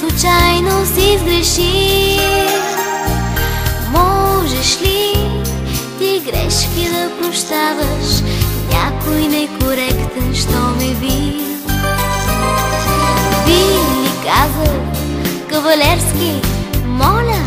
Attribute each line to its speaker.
Speaker 1: случайно си сгрешил, можеш ли ти грешки да прощаваш? Някой некоректен, що ме бил. Би ли казал кавалерски: моля,